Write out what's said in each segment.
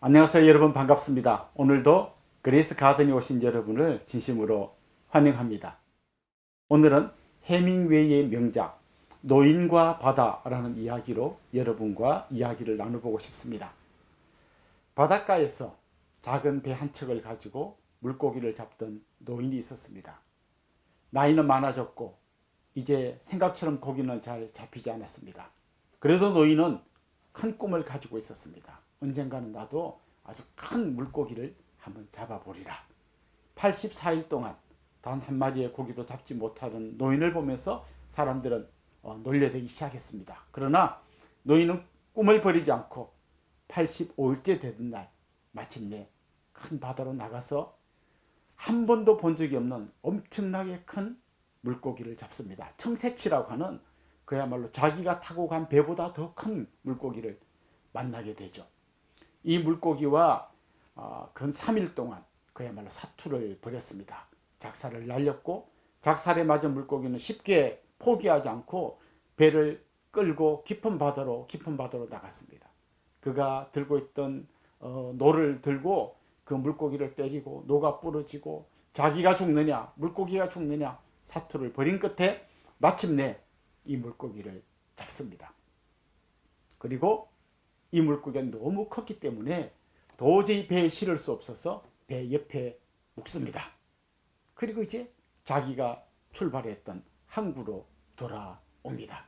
안녕하세요 여러분, 반갑습니다. 오늘도 그레이스 가든에 오신 여러분을 진심으로 환영합니다. 오늘은 해밍웨이의 명작 노인과 바다라는 이야기로 여러분과 이야기를 나눠보고 싶습니다. 바닷가에서 작은 배 한 척을 가지고 물고기를 잡던 노인이 있었습니다. 나이는 많아졌고 이제 생각처럼 고기는 잘 잡히지 않았습니다. 그래도 노인은 큰 꿈을 가지고 있었습니다. 언젠가는 나도 아주 큰 물고기를 한번 잡아보리라. 84일 동안 단 한 마리의 고기도 잡지 못하는 노인을 보면서 사람들은 놀려대기 시작했습니다. 그러나 노인은 꿈을 버리지 않고 85일째 되던 날 마침내 큰 바다로 나가서 한 번도 본 적이 없는 엄청나게 큰 물고기를 잡습니다. 청새치라고 하는 그야말로 자기가 타고 간 배보다 더 큰 물고기를 만나게 되죠. 이 물고기와 근 3일 동안 그야말로 사투를 벌였습니다. 작살을 날렸고 작살에 맞은 물고기는 쉽게 포기하지 않고 배를 끌고 깊은 바다로 나갔습니다. 그가 들고 있던 노를 들고 그 물고기를 때리고 노가 부러지고 자기가 죽느냐 물고기가 죽느냐 사투를 벌인 끝에 마침내 이 물고기를 잡습니다. 그리고 이 물고기가 너무 컸기 때문에 도저히 배에 실을 수 없어서 배 옆에 묵습니다. 그리고 이제 자기가 출발했던 항구로 돌아옵니다.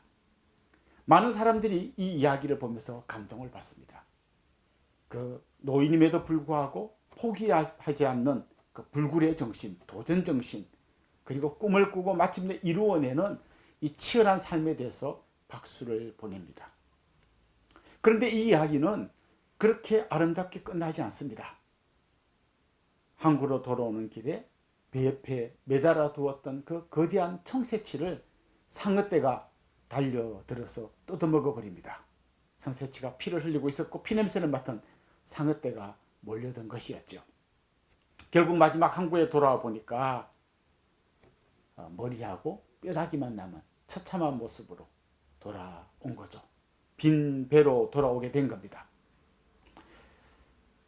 많은 사람들이 이 이야기를 보면서 감동을 받습니다. 그 노인임에도 불구하고 포기하지 않는 그 불굴의 정신, 도전 정신, 그리고 꿈을 꾸고 마침내 이루어내는 이 치열한 삶에 대해서 박수를 보냅니다. 그런데 이 이야기는 그렇게 아름답게 끝나지 않습니다. 항구로 돌아오는 길에 배 옆에 매달아 두었던 그 거대한 청새치를 상어떼가 달려들어서 뜯어먹어 버립니다. 청새치가 피를 흘리고 있었고 피냄새를 맡은 상어떼가 몰려든 것이었죠. 결국 마지막 항구에 돌아와 보니까 머리하고 뼈다귀만 남은 처참한 모습으로 돌아온 거죠. 빈 배로 돌아오게 된 겁니다.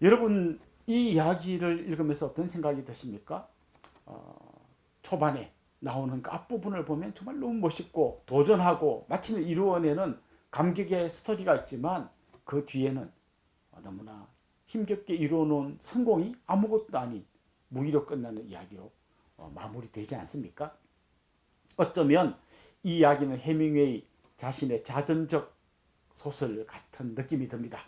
여러분, 이 이야기를 읽으면서 어떤 생각이 드십니까? 초반에 나오는 그 앞부분을 보면 정말 너무 멋있고 도전하고 마침내 이루어내는 감격의 스토리가 있지만 그 뒤에는 너무나 힘겹게 이루어놓은 성공이 아무것도 아닌 무의로 끝나는 이야기로 마무리되지 않습니까? 어쩌면 이 이야기는 해밍웨이 자신의 자전적 소설 같은 느낌이 듭니다.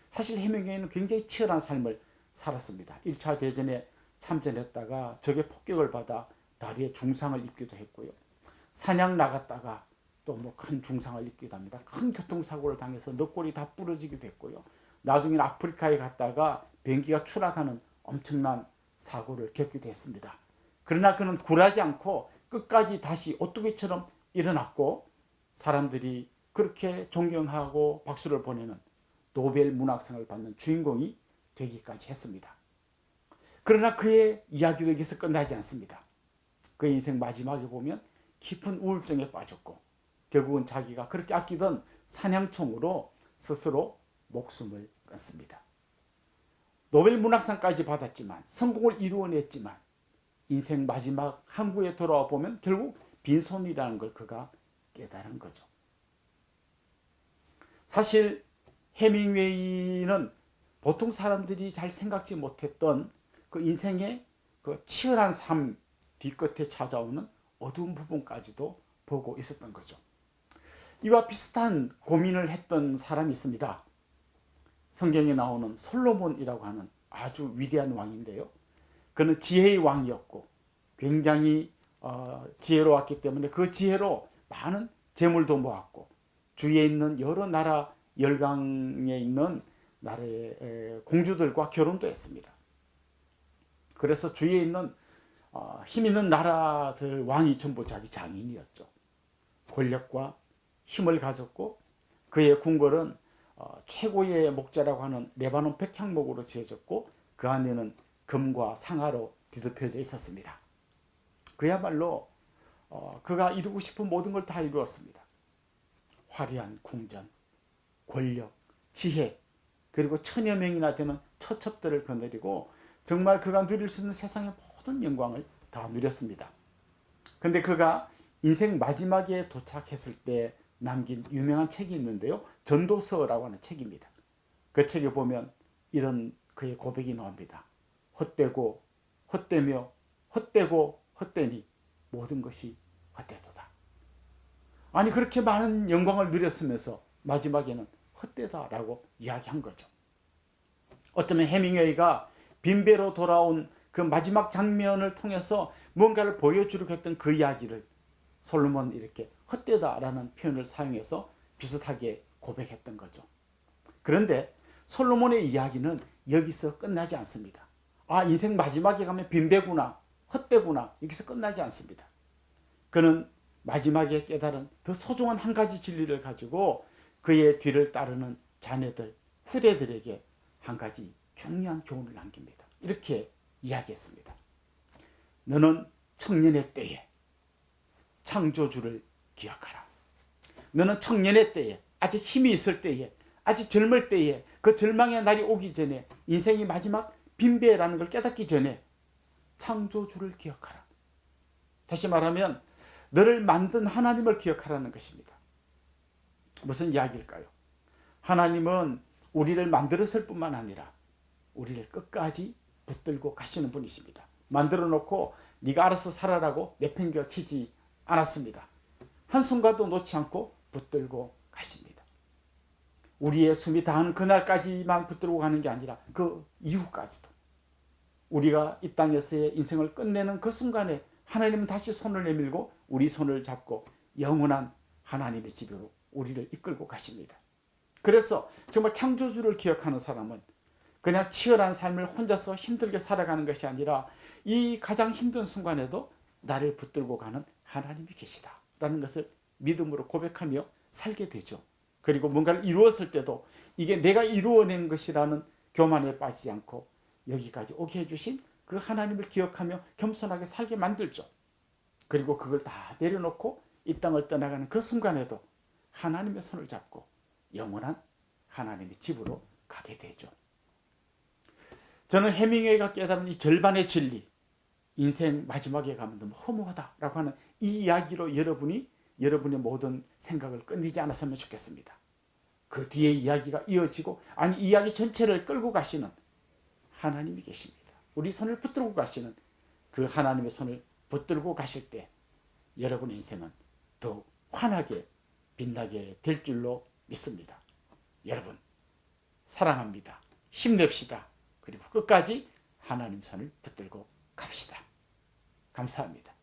사실 해밍웨이는 굉장히 치열한 삶을 살았습니다. 1차 대전에 참전했다가 적의 폭격을 받아 다리에 중상을 입기도 했고요. 사냥 나갔다가 또 뭐 큰 중상을 입기도 합니다. 큰 교통사고를 당해서 넋골이 다 부러지기도 했고요. 나중에는 아프리카에 갔다가 비행기가 추락하는 엄청난 사고를 겪기도 했습니다. 그러나 그는 굴하지 않고 끝까지 다시 오뚜기처럼 일어났고 사람들이 그렇게 존경하고 박수를 보내는 노벨 문학상을 받는 주인공이 되기까지 했습니다. 그러나 그의 이야기도 여기서 끝나지 않습니다. 그의 인생 마지막에 보면 깊은 우울증에 빠졌고 결국은 자기가 그렇게 아끼던 사냥총으로 스스로 목숨을 끊습니다. 노벨 문학상까지 받았지만 성공을 이루어냈지만 인생 마지막 항구에 돌아와 보면 결국 빈손이라는 걸 그가 깨달은 거죠. 사실 해밍웨이는 보통 사람들이 잘 생각지 못했던 그 인생의 그 치열한 삶 뒤끝에 찾아오는 어두운 부분까지도 보고 있었던 거죠. 이와 비슷한 고민을 했던 사람이 있습니다. 성경에 나오는 솔로몬이라고 하는 아주 위대한 왕인데요. 그는 지혜의 왕이었고 굉장히 지혜로웠기 때문에 그 지혜로 많은 재물도 모았고 주위에 있는 여러 나라 열강에 있는 나라의 공주들과 결혼도 했습니다. 그래서 주위에 있는 힘 있는 나라들 왕이 전부 자기 장인이었죠. 권력과 힘을 가졌고 그의 궁궐은 최고의 목자라고 하는 레바논 백향목으로 지어졌고 그 안에는 금과 상아로 뒤덮여져 있었습니다. 그야말로 그가 이루고 싶은 모든 걸 다 이루었습니다. 화려한 궁전, 권력, 지혜, 그리고 1000여 명이나 되는 처첩들을 거느리고 정말 그가 누릴 수 있는 세상의 모든 영광을 다 누렸습니다. 근데 그가 인생 마지막에 도착했을 때 남긴 유명한 책이 있는데요. 전도서라고 하는 책입니다. 그 책에 보면 이런 그의 고백이 나옵니다. 헛되고 헛되며 헛되고 헛되니 모든 것이 헛되도다. 아니 그렇게 많은 영광을 누렸으면서 마지막에는 헛되다라고 이야기한 거죠. 어쩌면 해밍웨이가 빈배로 돌아온 그 마지막 장면을 통해서 뭔가를 보여주려고 했던 그 이야기를 솔로몬은 이렇게 헛되다라는 표현을 사용해서 비슷하게 고백했던 거죠. 그런데 솔로몬의 이야기는 여기서 끝나지 않습니다. 아, 인생 마지막에 가면 빈배구나, 헛되구나, 여기서 끝나지 않습니다. 그는 마지막에 깨달은 더 소중한 한 가지 진리를 가지고 그의 뒤를 따르는 자녀들, 후대들에게 한 가지 중요한 교훈을 남깁니다. 이렇게 이야기했습니다. 너는 청년의 때에 창조주를 기억하라. 너는 청년의 때에, 아직 힘이 있을 때에, 아직 젊을 때에, 그 절망의 날이 오기 전에, 인생이 마지막 빈배라는 걸 깨닫기 전에 창조주를 기억하라. 다시 말하면 너를 만든 하나님을 기억하라는 것입니다. 무슨 이야기일까요? 하나님은 우리를 만들었을 뿐만 아니라 우리를 끝까지 붙들고 가시는 분이십니다. 만들어 놓고 네가 알아서 살아라고 내팽겨치지 않았습니다. 한순간도 놓지 않고 붙들고 가십니다. 우리의 숨이 닿은 그날까지만 붙들고 가는 게 아니라 그 이후까지도 우리가 이 땅에서의 인생을 끝내는 그 순간에 하나님은 다시 손을 내밀고 우리 손을 잡고 영원한 하나님의 집으로 우리를 이끌고 가십니다. 그래서 정말 창조주를 기억하는 사람은 그냥 치열한 삶을 혼자서 힘들게 살아가는 것이 아니라 이 가장 힘든 순간에도 나를 붙들고 가는 하나님이 계시다라는 것을 믿음으로 고백하며 살게 되죠. 그리고 뭔가를 이루었을 때도 이게 내가 이루어낸 것이라는 교만에 빠지지 않고 여기까지 오게 해주신 그 하나님을 기억하며 겸손하게 살게 만들죠. 그리고 그걸 다 내려놓고 이 땅을 떠나가는 그 순간에도 하나님의 손을 잡고 영원한 하나님의 집으로 가게 되죠. 저는 해밍웨이가 깨달은 이 절반의 진리, 인생 마지막에 가면 너무 허무하다라고 하는 이 이야기로 여러분의 모든 생각을 끝내지 않았으면 좋겠습니다. 그 뒤에 이야기가 이어지고, 아니 이야기 전체를 끌고 가시는 하나님이 계십니다. 우리 손을 붙들고 가시는 그 하나님의 손을 붙들고 가실 때 여러분의 인생은 더 환하게 빛나게 될 줄로 믿습니다. 여러분 사랑합니다. 힘냅시다. 그리고 끝까지 하나님 손을 붙들고 갑시다. 감사합니다.